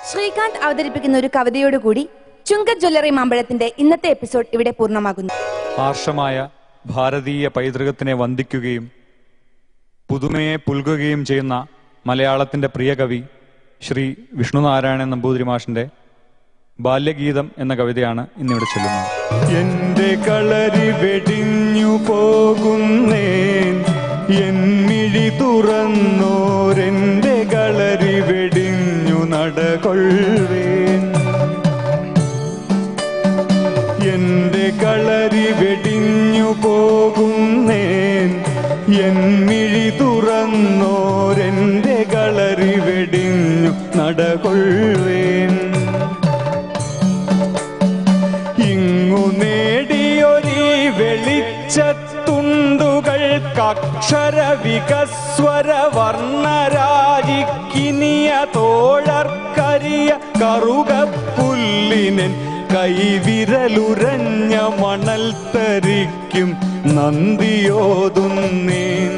ശ്രീകാന്ത് അവതരിപ്പിക്കുന്ന ഒരു കവിതയോടുകൂടി ചുങ്ക ജ്വല്ലറി മാമ്പഴത്തിന്റെ ഇന്നത്തെ എപ്പിസോഡ് ഇവിടെ പൂർണ്ണമാകുന്നു. ആർഷമായ ഭാരതീയ പൈതൃകത്തിനെ വന്ദിക്കുകയും പുതുമയെ പുൽകുകയും ചെയ്യുന്ന മലയാളത്തിന്റെ പ്രിയ കവി ശ്രീ വിഷ്ണുനാരായണൻ നമ്പൂതിരി മാഷിന്റെ ബാല്യഗീതം എന്ന കവിതയാണ് ഇന്നിവിടെ ചൊല്ലുന്നത്. എന്റെ കളരി വെടിഞ്ഞു പോകുന്നേൻ, എന്നിഴി തുറന്നോരെന്റെ കളരി വെടിഞ്ഞു നടകൊള്ളുവേൻ. എന്റെ കളരി വെടിഞ്ഞു പോകുന്നേൻ, എന്നിഴി തുറന്നോരെന്റെ കളരി വെടിഞ്ഞു നടകൊള്ളുവേൻ. ഇങ്ങു നേടിയൊരീ വെളിച്ചത്തുണ്ടുകൾക്കക്ഷര വികസ്വര വർണ്ണരാജിക്കിനിയ തോഴർക്കരിയ കറുകപ്പുല്ലിനൻ കൈവിരലുരഞ്ഞ മണൽ തരിക്കും നന്ദിയോതുന്നേൻ.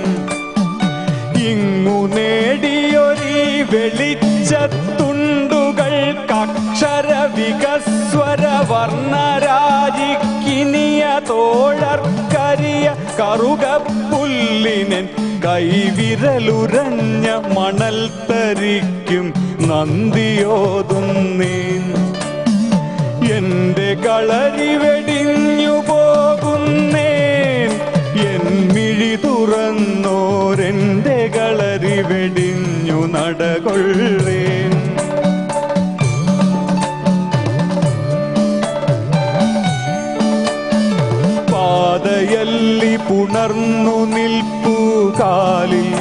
ഇങ്ങു നേടിയൊരീ വെളിച്ചത്തുണ്ടുകൾക്കക്ഷര വികസ്വര വർണ്ണരാജിക്കിനിയ തോഴർക്കരിയ കറുകപ്പുല്ലിനൻ കൈവിരലുരഞ്ഞ മണൽ തരിക്കും നന്ദിയോതുന്നേൻ. എന്റെ കളരി വെടിഞ്ഞു പോകുന്നേൻ, എന്മിഴി തുറന്നോരെന്റെ കളരി വെടിഞ്ഞു നടകൊള്ളുവേൻ. പാതയല്ലി പുണർന്നു നിൽപ്പൂ കാലിൽ,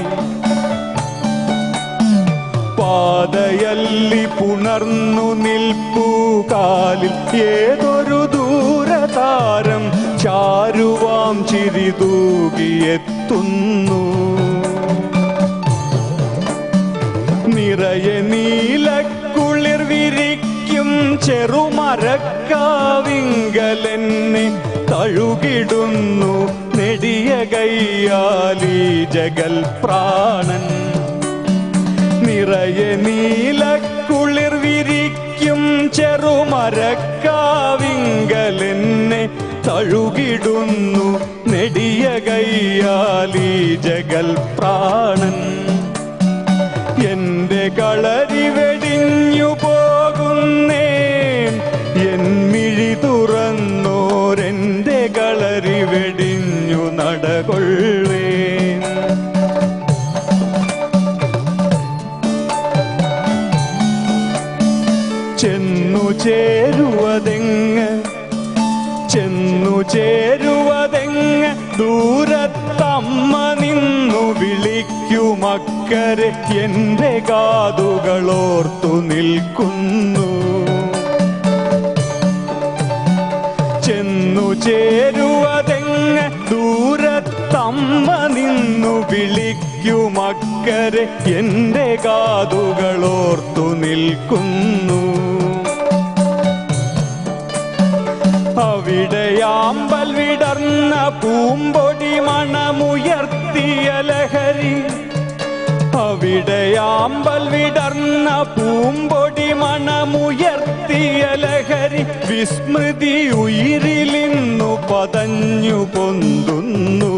പാതയല്ലി പുണർന്നു നിൽപ്പൂ കാലിൽ ഏതൊരു ദൂരതാരം ചാരുവാം ചിരി തൂകിയെത്തുന്നു. നിറയെ നീലക്കുളിർ വിരിക്കും ചെറുമരക്കാവിങ്കലെന്നെ തഴുകിടുന്നു നെടിയ കയ്യാലീ ജഗൽ പ്രാണൻ. നിറയെ നീലക്കുളിർ വിരിക്കും ചെറുമരക്കാവിങ്കലെന്നെ തഴുകിടുന്നു നെടിയ കയ്യാലീ ജഗൽ പ്രാണൻ. എന്റെ കളരി വെടിഞ്ഞു പോകുന്നേൻ, എന്മിഴി തുറന്നോരെന്റെ കളരി വെടിഞ്ഞു നടകൊള്ളുവേൻ. ചെന്നു ചേരുവതെങ്ങ്, ചെന്നു ചേരുവതെങ്ങ്, ദൂരത്തമ്മ നിന്നു വിളിക്കുമക്കരെ എന്റെ കാതുകളോർത്തു നിൽക്കുന്നു. ചെന്നു ചേരുവതെങ്ങ്, ദൂരത്തമ്മ നിന്നു വിളിക്കുമക്കരെ എന്റെ കാതുകളോർത്തു നിൽക്കുന്നു. അവിടെയാമ്പൽ വിടർന്ന പൂമ്പൊടി മണമുയർത്തിയ ലഹരി, അവിടെയാമ്പൽ വിടർന്ന പൂമ്പൊടി മണമുയർത്തിയ ലഹരി വിസ്മൃതി ഉയിരിലിന്നു പതഞ്ഞു പൊന്തുന്നു.